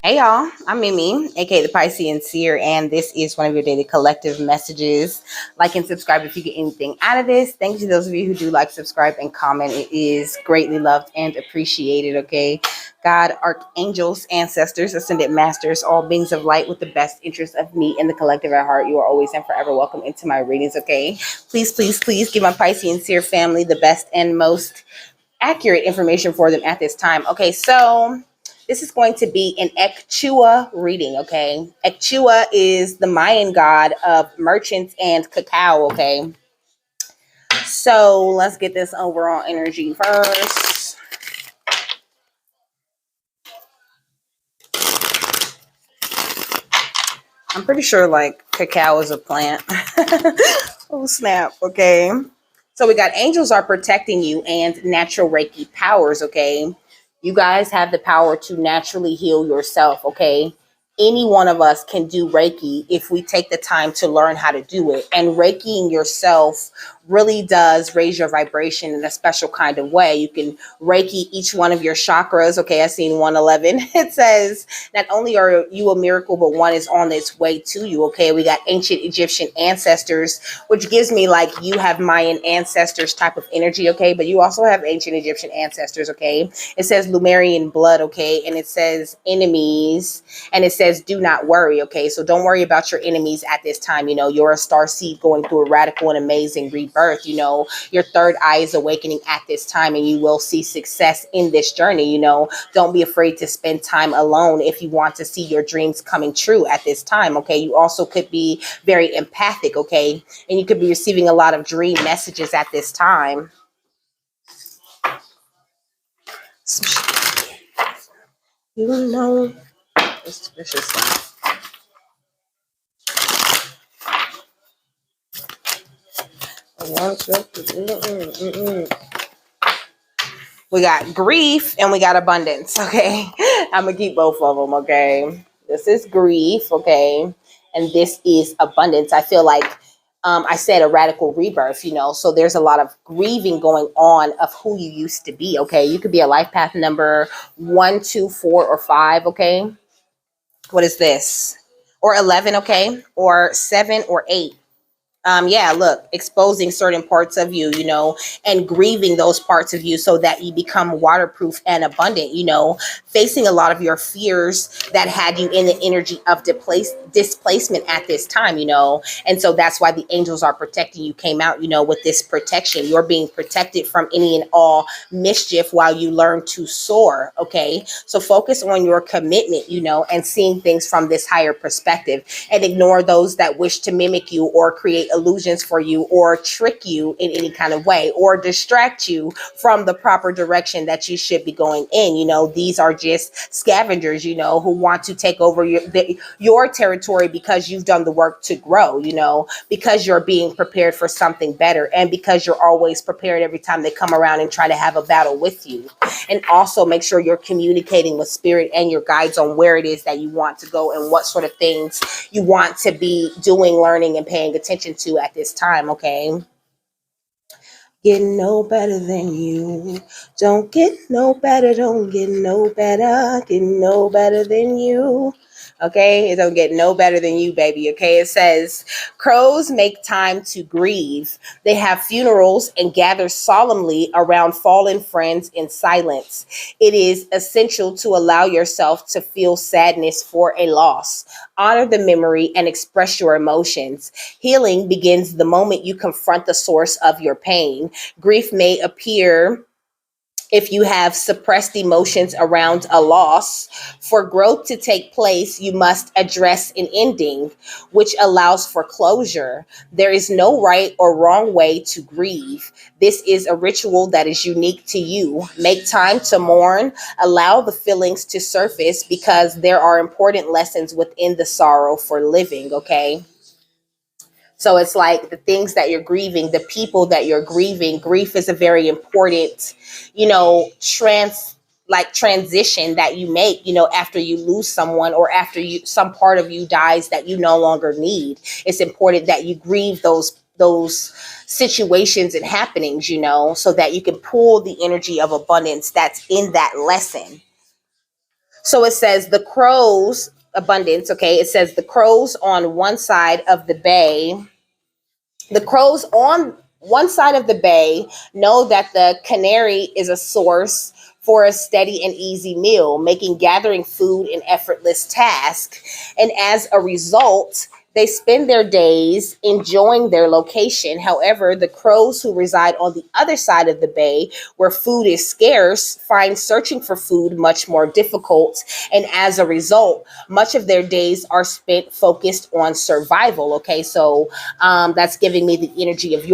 Hey y'all, I'm Mimi, aka the Piscean Seer, and this is one of your daily collective messages. Like and subscribe if you get anything out of this. Thank you to those of you who do like, subscribe, and comment. It is greatly loved and appreciated, okay? God, archangels, ancestors, ascended masters, all beings of light with the best interest of me and the collective at heart. You are always and forever welcome into my readings, okay? Please, please, please give my Piscean Seer family the best and most accurate information for them at this time. Okay, so this is going to be an Ek Chua reading, okay? Ek Chua is the Mayan god of merchants and cacao, okay? So let's get this overall energy first. I'm pretty sure like cacao is a plant. Oh snap, okay? So we got angels are protecting you and natural Reiki powers, okay? You guys have the power to naturally heal yourself, okay? Any one of us can do Reiki if we take the time to learn how to do it. And Reikiing yourself really does raise your vibration in a special kind of way. You can Reiki each one of your chakras. Okay, I seen 111. It says, not only are you a miracle, but one is on its way to you. Okay, we got ancient Egyptian ancestors, which gives me like you have Mayan ancestors type of energy. Okay, but you also have ancient Egyptian ancestors. Okay, it says Lumerian blood. Okay, and it says enemies, and it says do not worry. Okay, so don't worry about your enemies at this time. You know, you're a star seed going through a radical and amazing rebirth. You know, your third eye is awakening at this time, and you will see success in this journey. You know, don't be afraid to spend time alone if you want to see your dreams coming true at this time. Okay, you also could be very empathic. Okay, and you could be receiving a lot of dream messages at this time. You know, suspicious. We got grief and we got abundance. Okay, I'm gonna keep both of them. Okay, this is grief. Okay, and this is abundance. I feel like I said a radical rebirth. You know, so there's a lot of grieving going on of who you used to be. Okay, you could be a life path number 1, 2, 4, or 5. Okay, what is this? Or 11. Okay, or 7 or 8. Yeah, look, exposing certain parts of you, you know, and grieving those parts of you so that you become waterproof and abundant, you know, facing a lot of your fears that had you in the energy of displacement at this time, you know, and so that's why the angels are protecting you, came out, you know, with this protection. You're being protected from any and all mischief while you learn to soar. Okay, so focus on your commitment, you know, and seeing things from this higher perspective, and ignore those that wish to mimic you or create illusions for you or trick you in any kind of way or distract you from the proper direction that you should be going in. You know, these are just scavengers, you know, who want to take over your territory because you've done the work to grow, you know, because you're being prepared for something better, and because you're always prepared every time they come around and try to have a battle with you. And also make sure you're communicating with spirit and your guides on where it is that you want to go and what sort of things you want to be doing, learning, and paying attention to at this time. Okay, get no better than you. Don't get no better. Don't get no better. Get no better than you. Okay, it don't get no better than you, baby. Okay, it says crows make time to grieve. They have funerals and gather solemnly around fallen friends in silence. It is essential to allow yourself to feel sadness for a loss. Honor the memory and express your emotions. Healing begins the moment you confront the source of your pain. Grief may appear if you have suppressed emotions around a loss. For growth to take place, you must address an ending, which allows for closure. There is no right or wrong way to grieve. This is a ritual that is unique to you. Make time to mourn. Allow the feelings to surface because there are important lessons within the sorrow for living, okay? So it's like the things that you're grieving, the people that you're grieving. Grief is a very important, you know, transition that you make, you know, after you lose someone or after some part of you dies that you no longer need. It's important that you grieve those situations and happenings, you know, so that you can pull the energy of abundance that's in that lesson. So it says the crows, abundance, okay? It says the crows on one side of the bay, the crows on one side of the bay know that the canary is a source for a steady and easy meal, making gathering food an effortless task. And as a result, they spend their days enjoying their location. However, the crows who reside on the other side of the bay, where food is scarce, find searching for food much more difficult. And as a result, much of their days are spent focused on survival. Okay, so that's giving me the energy of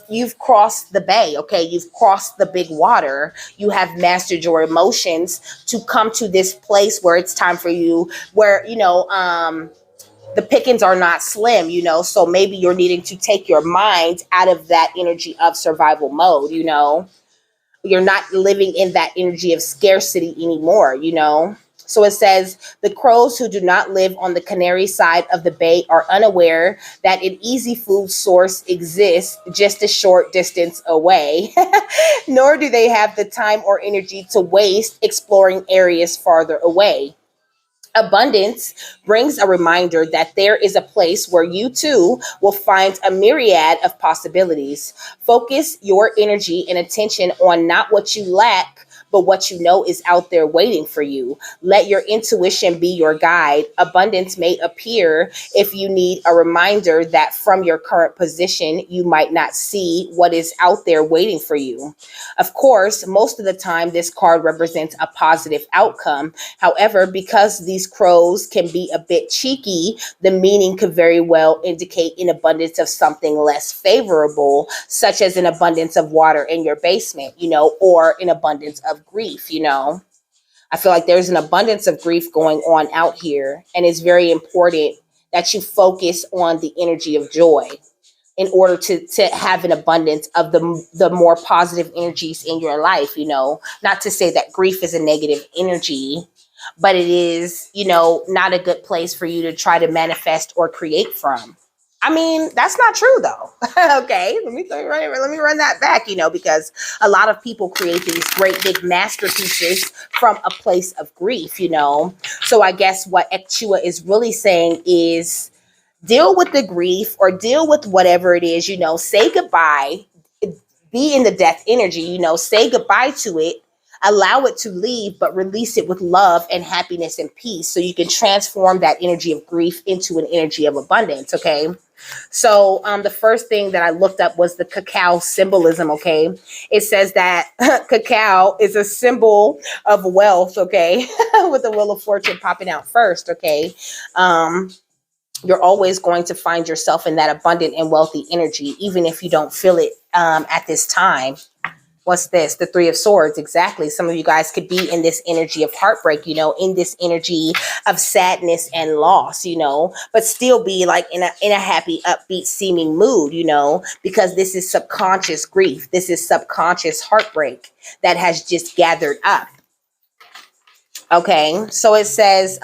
you've crossed the bay. Okay, you've crossed the big water. You have mastered your emotions to come to this place where it's time for you, where the pickings are not slim, so maybe you're needing to take your mind out of that energy of survival mode. You're not living in that energy of scarcity anymore. So it says the crows who do not live on the canary side of the bay are unaware that an easy food source exists just a short distance away, nor do they have the time or energy to waste exploring areas farther away. Abundance brings a reminder that there is a place where you too will find a myriad of possibilities. Focus your energy and attention on not what you lack, but what you know is out there waiting for you. Let your intuition be your guide. Abundance may appear if you need a reminder that from your current position, you might not see what is out there waiting for you. Of course, most of the time, this card represents a positive outcome. However, because these crows can be a bit cheeky, the meaning could very well indicate an abundance of something less favorable, such as an abundance of water in your basement, or an abundance of grief. I feel like there's an abundance of grief going on out here, and it's very important that you focus on the energy of joy in order to have an abundance of the more positive energies in your life. Not to say that grief is a negative energy, but it is, not a good place for you to try to manifest or create from. I mean, that's not true though. Okay, let me run that back, because a lot of people create these great big masterpieces from a place of grief. So I guess what Ek Chua is really saying is deal with the grief or deal with whatever it is, say goodbye, be in the death energy, say goodbye to it, allow it to leave, but release it with love and happiness and peace so you can transform that energy of grief into an energy of abundance. Okay. So the first thing that I looked up was the cacao symbolism. Okay. It says that cacao is a symbol of wealth. Okay. With the wheel of fortune popping out first. Okay. You're always going to find yourself in that abundant and wealthy energy, even if you don't feel it at this time. What's this? The Three of Swords. Exactly. Some of you guys could be in this energy of heartbreak, in this energy of sadness and loss, but still be like in a happy, upbeat seeming mood, because this is subconscious grief. This is subconscious heartbreak that has just gathered up. Okay. So it says,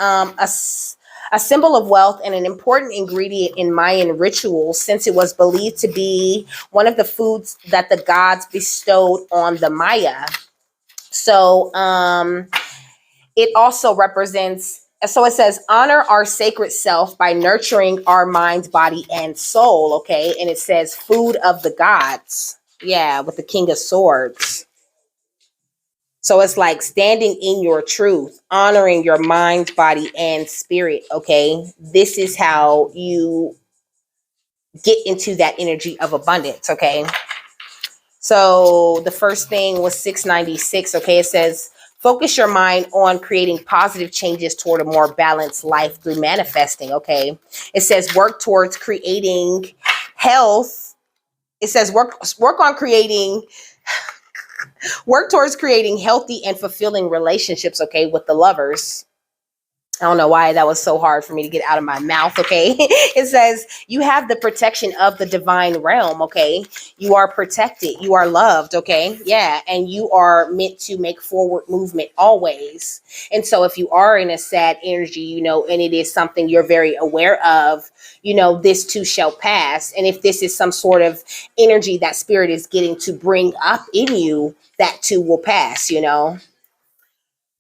a symbol of wealth and an important ingredient in Mayan rituals, since it was believed to be one of the foods that the gods bestowed on the Maya. So it also represents, so it says, honor our sacred self by nurturing our mind, body, and soul. Okay. And it says food of the gods. Yeah. With the King of Swords. So it's like standing in your truth, honoring your mind, body, and spirit. Okay. This is how you get into that energy of abundance. Okay. So the first thing was 696. Okay. It says, focus your mind on creating positive changes toward a more balanced life through manifesting. Okay. It says, work towards creating health. It says, work on creating work towards creating healthy and fulfilling relationships, okay, with the lovers. I don't know why that was so hard for me to get out of my mouth, okay? It says, you have the protection of the divine realm, okay? You are protected. You are loved, okay? Yeah, and you are meant to make forward movement always. And so if you are in a sad energy, and it is something you're very aware of, this too shall pass. And if this is some sort of energy that spirit is getting to bring up in you, that too will pass.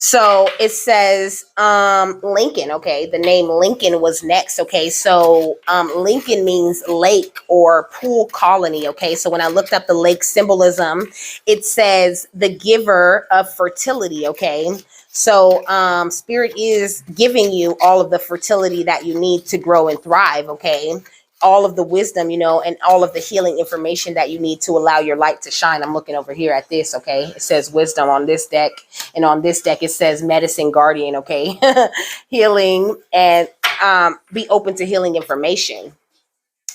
So it says Lincoln, okay? The name Lincoln was next, okay? So Lincoln means lake or pool colony, okay? So when I looked up the lake symbolism, it says the giver of fertility, okay? So spirit is giving you all of the fertility that you need to grow and thrive, okay? All of the wisdom, and all of the healing information that you need to allow your light to shine. I'm looking over here at this, okay? It says wisdom on this deck. And on this deck, it says medicine guardian, okay? Healing and be open to healing information.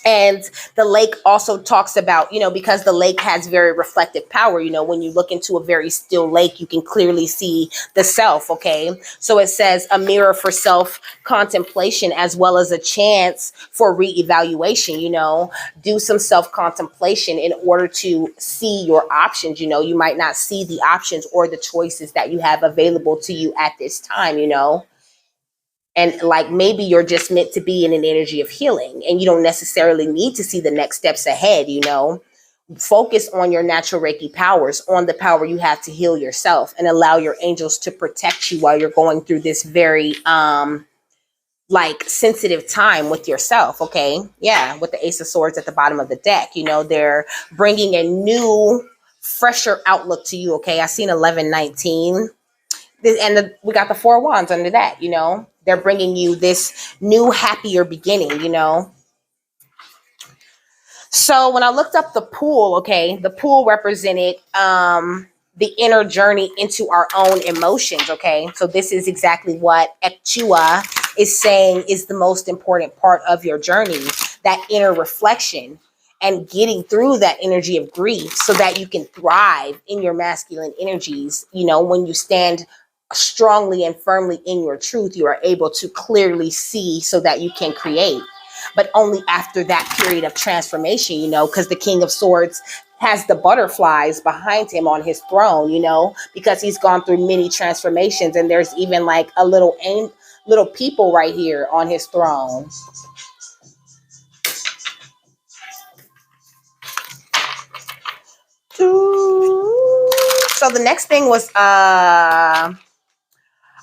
And the lake also talks about, because the lake has very reflective power, when you look into a very still lake, you can clearly see the self, okay? So it says a mirror for self contemplation as well as a chance for reevaluation, do some self contemplation in order to see your options. You might not see the options or the choices that you have available to you at this time, and like maybe you're just meant to be in an energy of healing and you don't necessarily need to see the next steps ahead. Focus on your natural Reiki powers, on the power you have to heal yourself, and allow your angels to protect you while you're going through this very like sensitive time with yourself. Okay, yeah, with the Ace of Swords at the bottom of the deck, they're bringing a new fresher outlook to you. Okay, I seen 1119, and we got the Four Wands under that. They're bringing you this new happier beginning. So when I looked up the pool, okay, the pool represented the inner journey into our own emotions. Okay, so this is exactly what Ek Chua is saying is the most important part of your journey, that inner reflection and getting through that energy of grief so that you can thrive in your masculine energies. When you stand strongly and firmly in your truth, you are able to clearly see so that you can create, but only after that period of transformation, because the King of Swords has the butterflies behind him on his throne, because he's gone through many transformations, and there's even like a little people right here on his throne. So the next thing was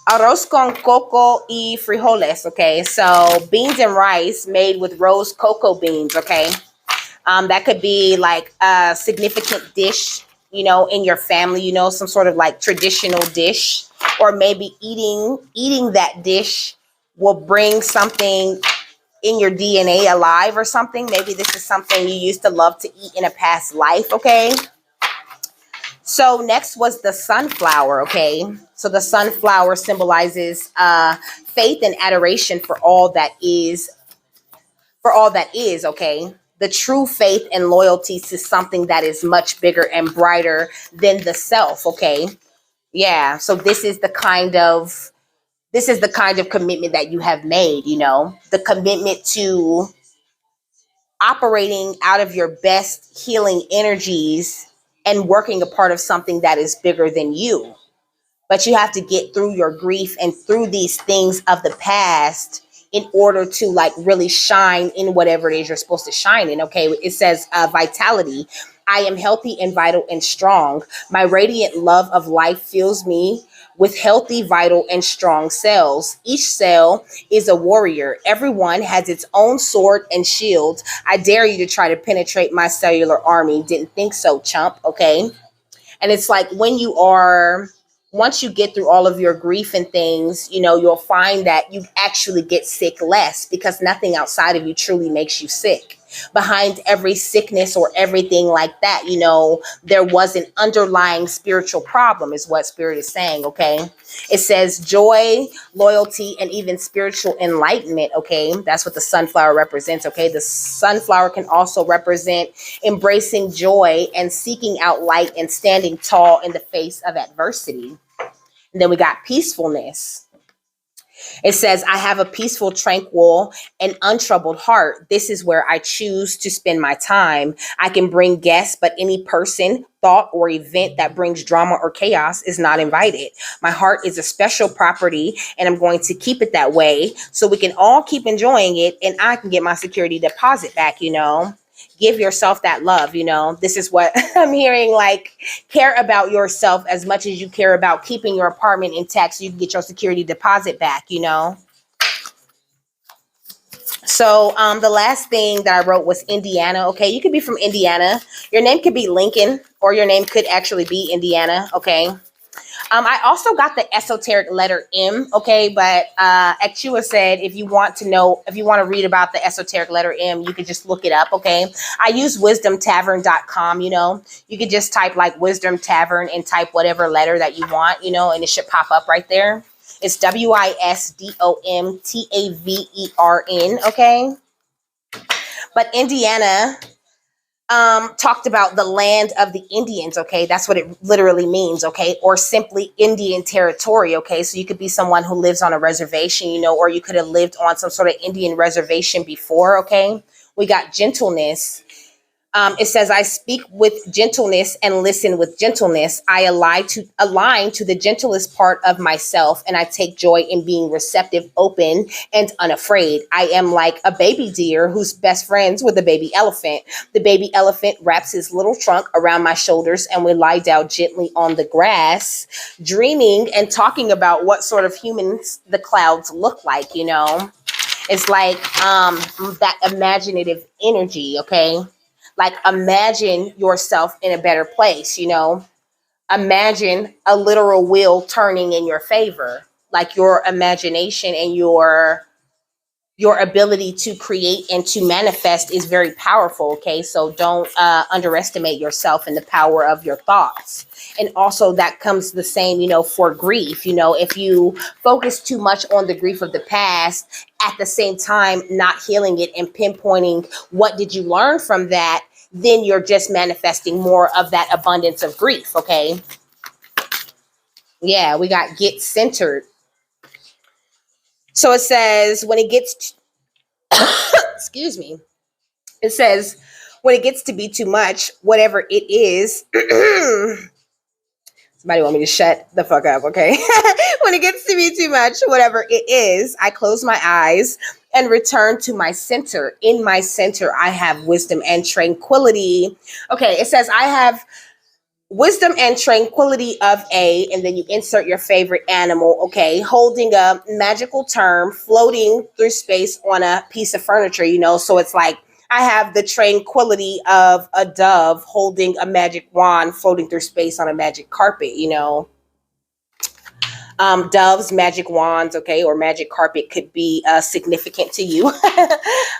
arroz con coco y frijoles, okay? So beans and rice made with rose cocoa beans, okay? That could be like a significant dish, in your family, some sort of like traditional dish, or maybe eating that dish will bring something in your DNA alive or something. Maybe this is something you used to love to eat in a past life, okay? So next was the sunflower, okay? So the sunflower symbolizes faith and adoration for all that is, okay? The true faith and loyalty to something that is much bigger and brighter than the self, okay? Yeah, so this is the kind of commitment that you have made, the commitment to operating out of your best healing energies and working a part of something that is bigger than you. But you have to get through your grief and through these things of the past in order to like really shine in whatever it is you're supposed to shine in. Okay, it says vitality. I am healthy and vital and strong. My radiant love of life fills me with healthy, vital, and strong cells. Each cell is a warrior. Everyone has its own sword and shield. I dare you to try to penetrate my cellular army. Didn't think so, chump. Okay. And it's like once you get through all of your grief and things, you'll find that you actually get sick less, because nothing outside of you truly makes you sick. Behind every sickness or everything like that, there was an underlying spiritual problem, is what Spirit is saying, okay? It says joy, loyalty, and even spiritual enlightenment, okay? That's what the sunflower represents, okay? The sunflower can also represent embracing joy and seeking out light and standing tall in the face of adversity. And then we got peacefulness. It says, I have a peaceful, tranquil, and untroubled heart. This is where I choose to spend my time. I can bring guests, but any person, thought, or event that brings drama or chaos is not invited. My heart is a special property, and I'm going to keep it that way so we can all keep enjoying it, and I can get my security deposit back, Give give yourself that love. This is what I'm hearing, like, care about yourself as much as you care about keeping your apartment intact so you can get your security deposit back. So the last thing that I wrote was Indiana. Okay, you could be from Indiana. Your name could be Lincoln, or your name could actually be Indiana. Okay. I also got the esoteric letter M. Okay, but Ek Chua said if you want to read about the esoteric letter M, you could just look it up. Okay, I use wisdomtavern.com. You could just type like Wisdom Tavern and type whatever letter that you want. And it should pop up right there. It's WISDOMTAVERN. Okay, but Indiana talked about the land of the Indians. Okay, that's what it literally means. Okay, or simply Indian territory. Okay, so you could be someone who lives on a reservation, or you could have lived on some sort of Indian reservation before. Okay, we got gentleness. It says, I speak with gentleness and listen with gentleness. I align to the gentlest part of myself, and I take joy in being receptive, open, and unafraid. I am like a baby deer who's best friends with a baby elephant. The baby elephant wraps his little trunk around my shoulders, and we lie down gently on the grass, dreaming and talking about what sort of humans the clouds look like. It's like that imaginative energy. Okay. Like, imagine yourself in a better place, Imagine a literal wheel turning in your favor. Like, your imagination and your ability to create and to manifest is very powerful, okay? So don't underestimate yourself and the power of your thoughts. And also that comes the same, for grief. If you focus too much on the grief of the past, at the same time not healing it and pinpointing what did you learn from that, then you're just manifesting more of that abundance of grief, okay? Yeah, we got get centered. So it says when it gets excuse me. It says when it gets to be too much, whatever it is, somebody want me to shut the fuck up, okay? When it gets to be too much, whatever it is, I close my eyes and return to my center. In my center, I have wisdom and tranquility. Okay, it says I have wisdom and tranquility of a, and then you insert your favorite animal, okay, holding a magical term, floating through space on a piece of furniture, so it's like I have the tranquility of a dove holding a magic wand floating through space on a magic carpet. Doves, magic wands, okay, or magic carpet could be significant to you.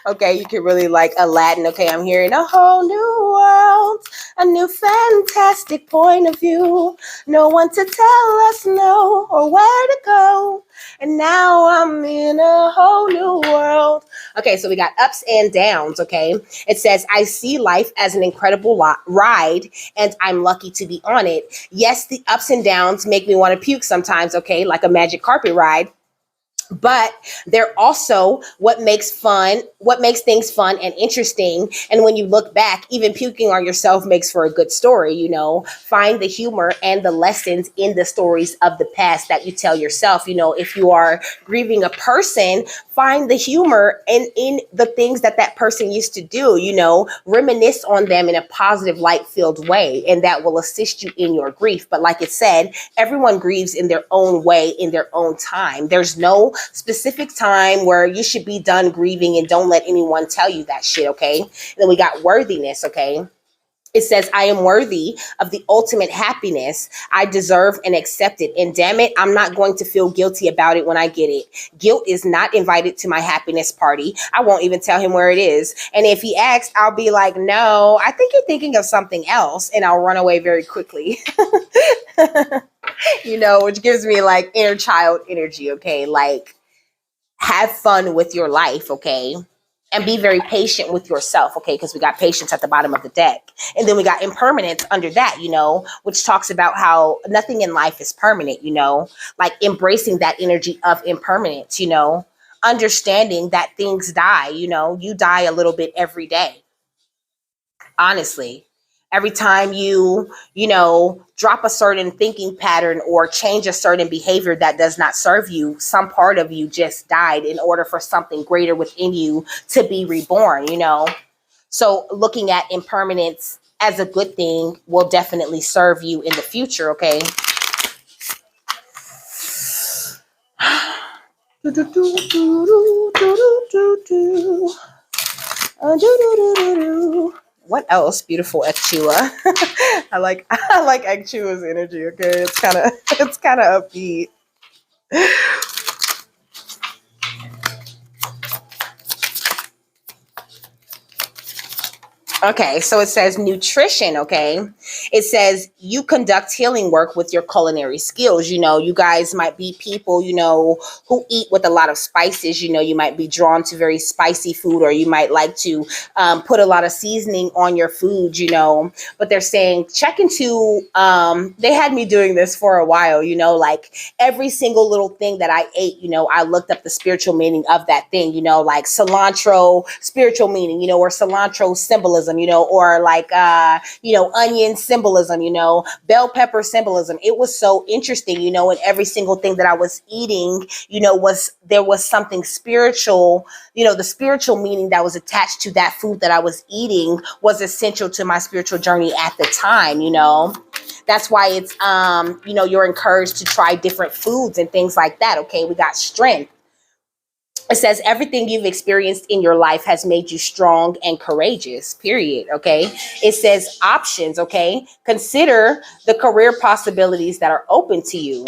Okay, you could really like Aladdin. Okay, I'm hearing a whole new world, a new fantastic point of view. No one to tell us no or where to go. And now I'm in a whole new world. Okay, so we got ups and downs, okay? It says, I see life as an incredible ride, and I'm lucky to be on it. Yes, the ups and downs make me want to puke sometimes, okay, like a magic carpet ride. But they're also what makes things fun and interesting. And when you look back, even puking on yourself makes for a good story, Find the humor and the lessons in the stories of the past that you tell yourself. If you are grieving a person, find the humor in the things that person used to do, reminisce on them in a positive, light-filled way, and that will assist you in your grief. But like it said, everyone grieves in their own way, in their own time. There's no specific time where you should be done grieving, and don't let anyone tell you that shit, okay? And then we got worthiness, okay? It says, I am worthy of the ultimate happiness. I deserve and accept it. And damn it, I'm not going to feel guilty about it when I get it. Guilt is not invited to my happiness party. I won't even tell him where it is. And if he asks, I'll be like, no, I think you're thinking of something else. And I'll run away very quickly. Which gives me like inner child energy, okay? Like, have fun with your life, okay? And be very patient with yourself, okay? Because we got patience at the bottom of the deck. And then we got impermanence under that, which talks about how nothing in life is permanent, like embracing that energy of impermanence, understanding that things die, you die a little bit every day. Honestly, every time you drop a certain thinking pattern or change a certain behavior that does not serve you, some part of you just died in order for something greater within you to be reborn, So looking at impermanence as a good thing will definitely serve you in the future, okay? What else? Beautiful Ek Chua. I like Ek Chua's energy, okay? It's kind of upbeat. Okay, so it says nutrition, okay? It says you conduct healing work with your culinary skills. You guys might be people, who eat with a lot of spices. You might be drawn to very spicy food, or you might like to put a lot of seasoning on your food, But they're saying check into, they had me doing this for a while, like every single little thing that I ate, I looked up the spiritual meaning of that thing, like cilantro, spiritual meaning, or cilantro symbolism, or like, onion symbolism, bell pepper symbolism. It was so interesting, and every single thing that I was eating, there was something spiritual, the spiritual meaning that was attached to that food that I was eating was essential to my spiritual journey at the time, That's why it's, you're encouraged to try different foods and things like that. Okay. We got strength. It says everything you've experienced in your life has made you strong and courageous, period. Okay. It says options. Okay. Consider the career possibilities that are open to you.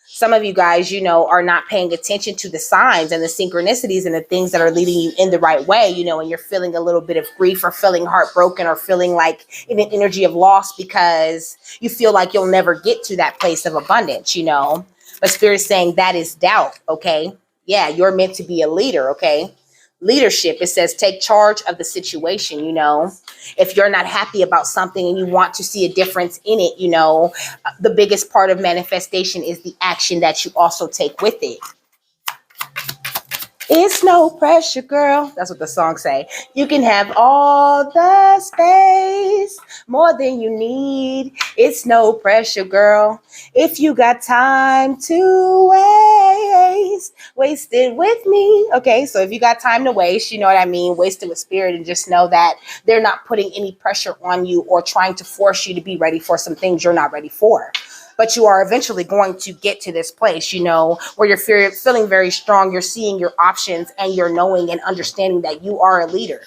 Some of you guys, are not paying attention to the signs and the synchronicities and the things that are leading you in the right way, and you're feeling a little bit of grief or feeling heartbroken or feeling like in an energy of loss because you feel like you'll never get to that place of abundance, But Spirit's saying that is doubt. Okay. Yeah, you're meant to be a leader, okay? Leadership, it says take charge of the situation, If you're not happy about something and you want to see a difference in it, the biggest part of manifestation is the action that you also take with it. It's no pressure, girl. That's what the song say. You can have all the space, more than you need. It's no pressure, girl. If you got time to waste it with me. Okay, so if you got time to waste, you know what I mean? Waste it with Spirit, and just know that they're not putting any pressure on you or trying to force you to be ready for some things you're not ready for. But you are eventually going to get to this place, where you're feeling very strong. You're seeing your options and you're knowing and understanding that you are a leader,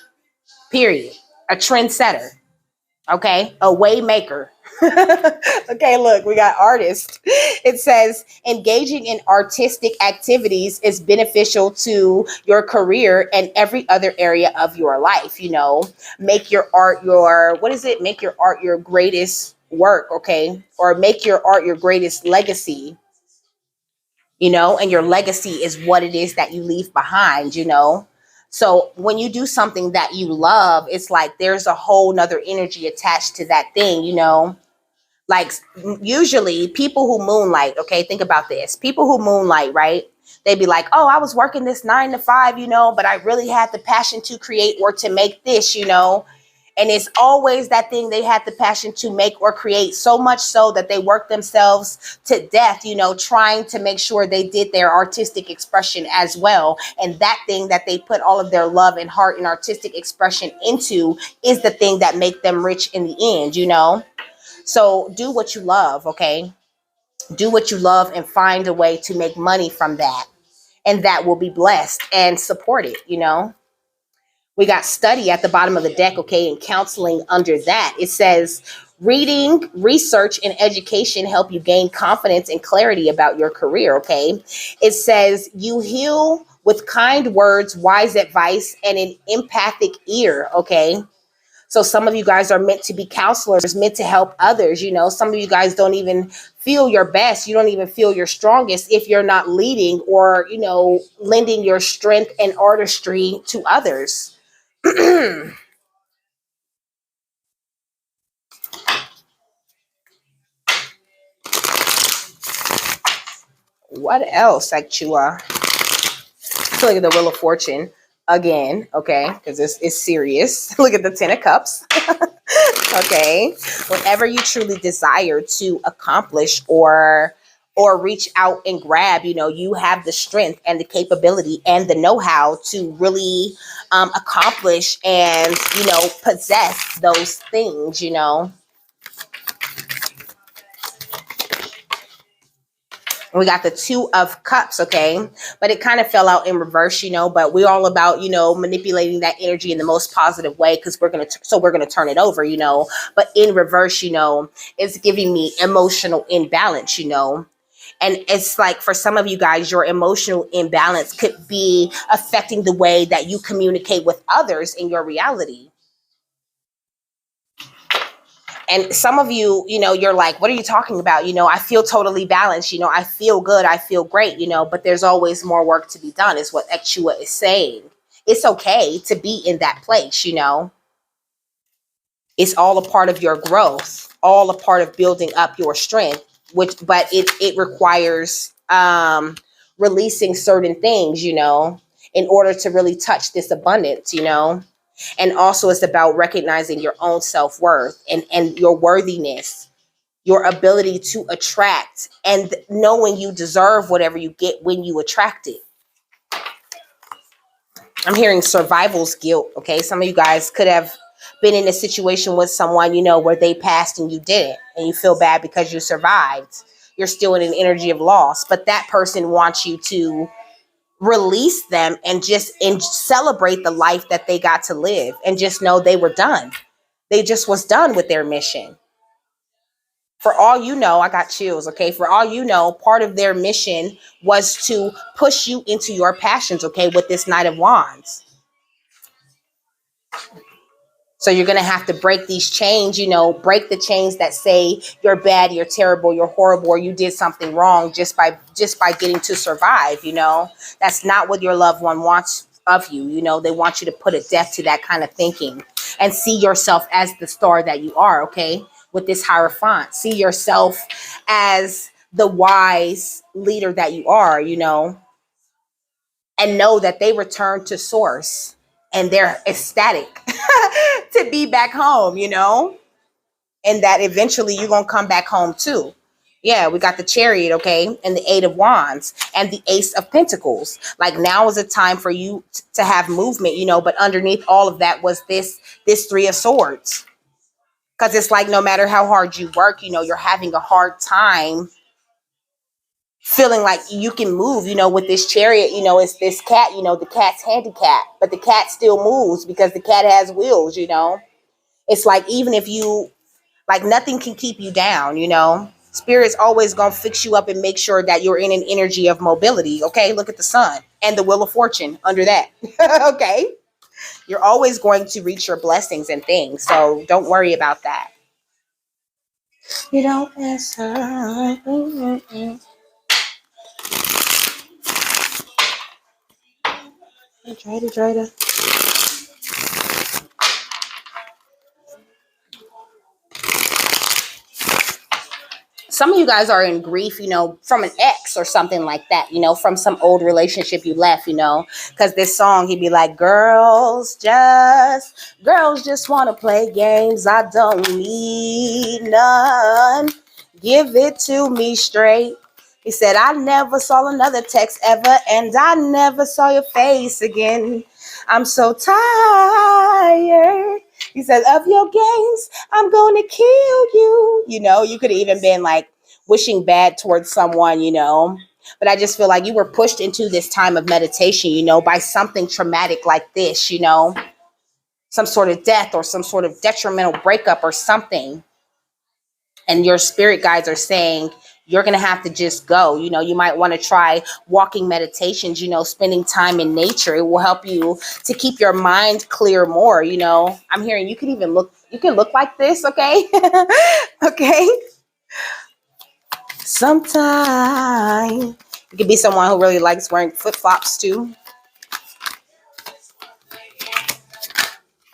period. A trendsetter, okay? A way maker. Okay, look, we got artist. It says engaging in artistic activities is beneficial to your career and every other area of your life. Make your art make your art your greatest work, okay? Or make your art your greatest legacy, and your legacy is what it is that you leave behind, So when you do something that you love, it's like there's a whole nother energy attached to that thing, Like usually people who moonlight, okay, think about this. People who moonlight, right? They'd be like, oh, I was working this 9 to 5, but I really had the passion to create or to make this, And it's always that thing they had the passion to make or create, so much so that they work themselves to death, trying to make sure they did their artistic expression as well. And that thing that they put all of their love and heart and artistic expression into is the thing that make them rich in the end, So do what you love, okay? Do what you love and find a way to make money from that. And that will be blessed and supported, We got study at the bottom of the deck, okay, and counseling under that. It says reading, research, and education help you gain confidence and clarity about your career, okay? It says you heal with kind words, wise advice, and an empathic ear, okay? So some of you guys are meant to be counselors, meant to help others. Some of you guys don't even feel your best. You don't even feel your strongest if you're not leading or, lending your strength and artistry to others. What else, Ek Chua? Look at the Wheel of Fortune again, okay? Because it's serious. Look at the 10 of Cups. Okay. Whatever you truly desire to accomplish or or reach out and grab, you have the strength and the capability and the know-how to really accomplish and, possess those things. We got the Two of Cups, okay? But it kind of fell out in reverse, but we're all about, manipulating that energy in the most positive way because we're going to turn it over, But in reverse, it's giving me emotional imbalance. And it's like for some of you guys, your emotional imbalance could be affecting the way that you communicate with others in your reality. And some of you, you're like, what are you talking about? I feel totally balanced. I feel good. I feel great, but there's always more work to be done is what Ek Chua is saying. It's okay to be in that place. It's all a part of your growth, all a part of building up your strength, but it requires releasing certain things, in order to really touch this abundance. And also it's about recognizing your own self-worth and your worthiness, your ability to attract, and knowing you deserve whatever you get when you attract it. I'm hearing survival's guilt. Okay. Some of you guys could have been in a situation with someone, where they passed and you didn't, and you feel bad because you survived. You're still in an energy of loss, but that person wants you to release them and celebrate the life that they got to live and just know they were done. They just was done with their mission. For all you know, I got chills, okay? For all you know, part of their mission was to push you into your passions, okay, with this Knight of Wands. So you're going to have to break these chains, break the chains that say you're bad, you're terrible, you're horrible, or you did something wrong just by getting to survive. That's not what your loved one wants of you. They want you to put a death to that kind of thinking and see yourself as the star that you are, okay? With this Hierophant, see yourself as the wise leader that you are, and know that they return to source and they're ecstatic to be back home, and that eventually you're going to come back home too. Yeah, we got the Chariot, okay, and the Eight of Wands and the Ace of Pentacles. Like now is a time for you to have movement, but underneath all of that was this Three of Swords. Because it's like no matter how hard you work, you're having a hard time feeling like you can move, with this Chariot, it's this cat, the cat's handicapped, but the cat still moves because the cat has wheels, It's like even if you, like nothing can keep you down, Spirit's always going to fix you up and make sure that you're in an energy of mobility, okay? Look at the sun and the Wheel of Fortune under that, okay? You're always going to reach your blessings and things, so don't worry about that. You don't answer. Try to. Some of you guys are in grief, from an ex or something like that, from some old relationship you left, because this song, he'd be like, girls just want to play games. I don't need none. Give it to me straight. He said, I never saw another text ever, and I never saw your face again. I'm so tired. He said, of your games, I'm going to kill you. You could have even been like wishing bad towards someone, But I just feel like you were pushed into this time of meditation, by something traumatic like this, some sort of death or some sort of detrimental breakup or something. And your spirit guides are saying, you're going to have to just go. You might want to try walking meditations, spending time in nature. It will help you to keep your mind clear more. I'm hearing you can look like this. Okay. Okay. Sometimes you could be someone who really likes wearing flip-flops too.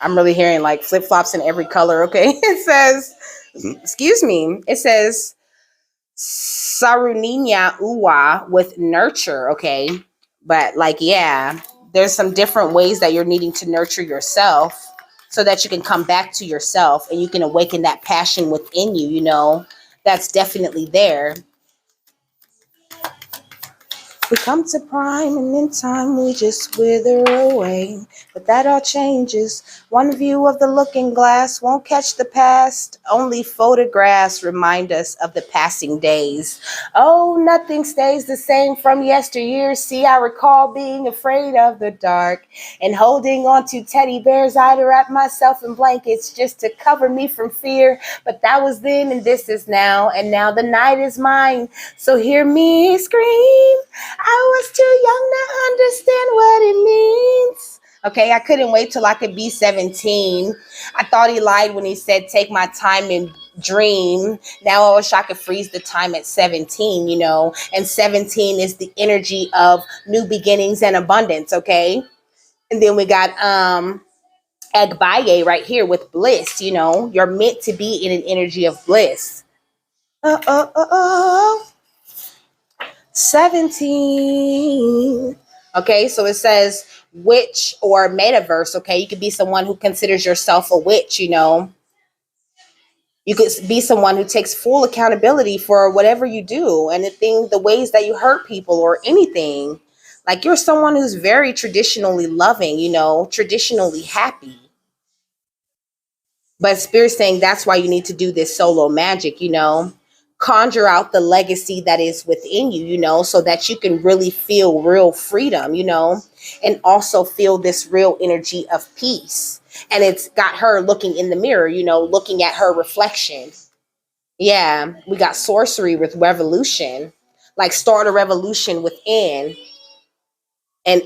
I'm really hearing like flip-flops in every color. Okay. It says, excuse me. It says, Saruninya Uwa with nurture, okay? But like, yeah, there's some different ways that you're needing to nurture yourself so that you can come back to yourself and you can awaken that passion within you, that's definitely there. We come to prime and in time we just wither away. But that all changes. One view of the looking glass won't catch the past. Only photographs remind us of the passing days. Oh, nothing stays the same from yesteryear. See, I recall being afraid of the dark and holding on to teddy bears. I'd wrap myself in blankets just to cover me from fear. But that was then and this is now. And now the night is mine. So hear me scream. I was too young to understand what it means. Okay, I couldn't wait till I could be 17. I thought he lied when he said, take my time and dream. Now I wish I could freeze the time at 17, you know. And 17 is the energy of new beginnings and abundance, okay? And then we got Agbaye right here with bliss, you know. You're meant to be in an energy of bliss. 17. Okay, so it says witch or metaverse. Okay, you could be someone who considers yourself a witch, you know. You could be someone who takes full accountability for whatever you do and the ways that you hurt people or anything. Like you're someone who's very traditionally loving, you know, traditionally happy. But Spirit's saying that's why you need to do this solo magic, you know, conjure out the legacy that is within you, you know, so that you can really feel real freedom, you know, and also feel this real energy of peace. And it's got her looking in the mirror, you know, looking at her reflection. Yeah, we got sorcery with revolution, like start a revolution within and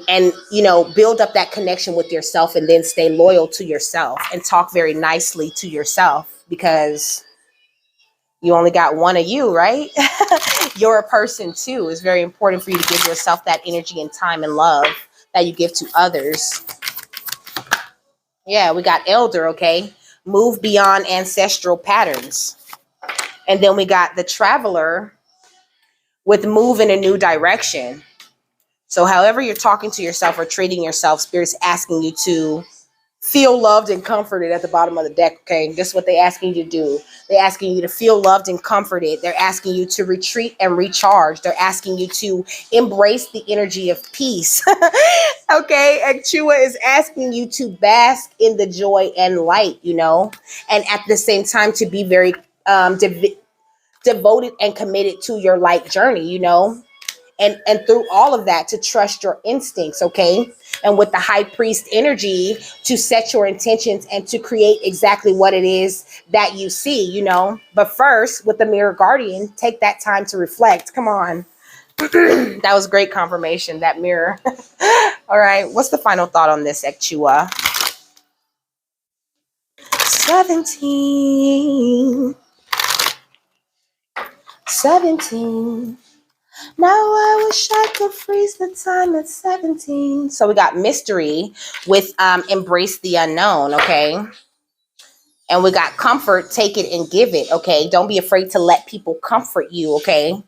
you know build up that connection with yourself and then stay loyal to yourself and talk very nicely to yourself because you only got one of you, right? You're a person too. It's very important for you to give yourself that energy and time and love that you give to others. Yeah, we got elder. Okay, move beyond ancestral patterns. And then we got the traveler with move in a new direction. So however you're talking to yourself or treating yourself, Spirit's asking you to feel loved and comforted at the bottom of the deck. Okay, this is what they're asking you to do. They're asking you to feel loved and comforted. They're asking you to retreat and recharge. They're asking you to embrace the energy of peace. Okay, Ek Chua is asking you to bask in the joy and light, you know, and at the same time to be very devoted and committed to your light journey, you know, and through all of that to trust your instincts, okay? And with the high priest energy to set your intentions and to create exactly what it is that you see, you know. But first, with the mirror guardian, take that time to reflect. Come on. That was great confirmation, that mirror. All right, what's the final thought on this, Ek Chua? 17. Now I wish I could freeze the time at 17. So we got mystery with embrace the unknown, okay? And we got comfort, take it and give it, okay? Don't be afraid to let people comfort you, okay?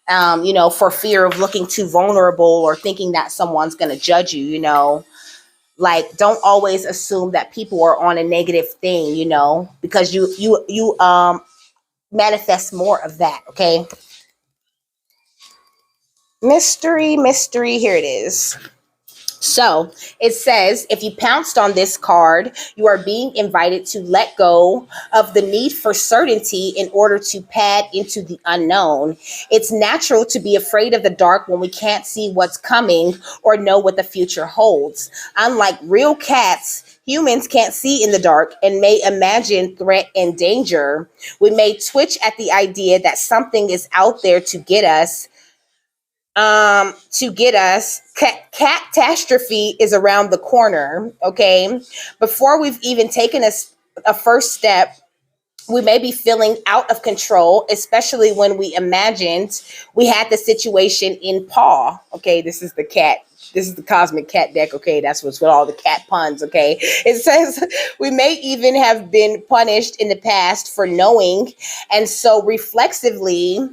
You know, for fear of looking too vulnerable or thinking that someone's going to judge you, you know? Like, don't always assume that people are on a negative thing, you know? Because you manifest more of that, okay? Mystery, here it is. So it says, if you pounced on this card, you are being invited to let go of the need for certainty in order to pad into the unknown. It's natural to be afraid of the dark when we can't see what's coming or know what the future holds. Unlike real cats, humans can't see in the dark and may imagine threat and danger. We may twitch at the idea that something is out there to get us. Catastrophe is around the corner, okay? Before we've even taken a first step, we may be feeling out of control, especially when we imagined we had the situation in paw. Okay, this is the cat. This is the cosmic cat deck. Okay, that's what's with all the cat puns. Okay, it says we may even have been punished in the past for knowing, and so reflexively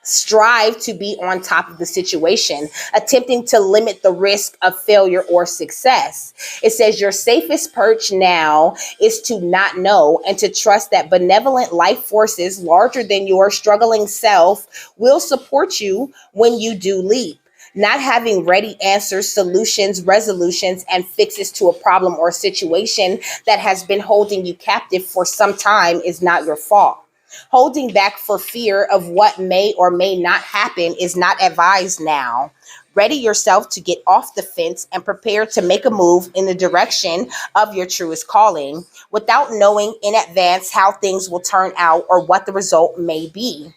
strive to be on top of the situation, attempting to limit the risk of failure or success. It says your safest perch now is to not know and to trust that benevolent life forces larger than your struggling self will support you when you do leap. Not having ready answers, solutions, resolutions, and fixes to a problem or situation that has been holding you captive for some time is not your fault. Holding back for fear of what may or may not happen is not advised now. Ready yourself to get off the fence and prepare to make a move in the direction of your truest calling without knowing in advance how things will turn out or what the result may be.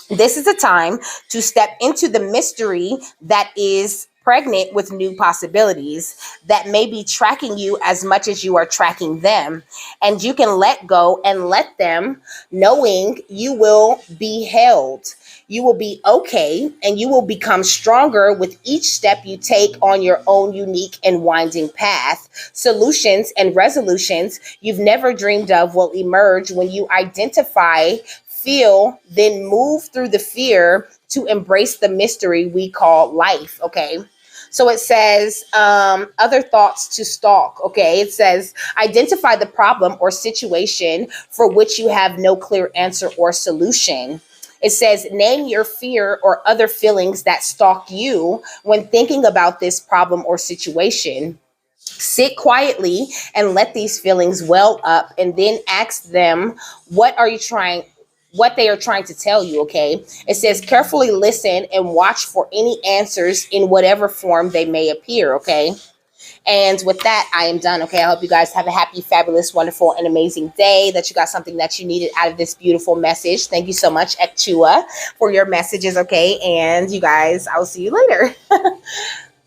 This is a time to step into the mystery that is pregnant with new possibilities that may be tracking you as much as you are tracking them. And you can let go and let them, knowing you will be held. You will be okay, and you will become stronger with each step you take on your own unique and winding path. Solutions and resolutions you've never dreamed of will emerge when you identify, feel, then move through the fear to embrace the mystery we call life. Okay. So it says, other thoughts to stalk. Okay. It says, identify the problem or situation for which you have no clear answer or solution. It says, name your fear or other feelings that stalk you when thinking about this problem or situation. Sit quietly and let these feelings well up, and then ask them, what are you trying what they are trying to tell you. Okay. It says, carefully listen and watch for any answers in whatever form they may appear. Okay. And with that, I am done. Okay. I hope you guys have a happy, fabulous, wonderful, and amazing day, that you got something that you needed out of this beautiful message. Thank you so much, Ek Chua, for your messages. Okay. And you guys, I will see you later.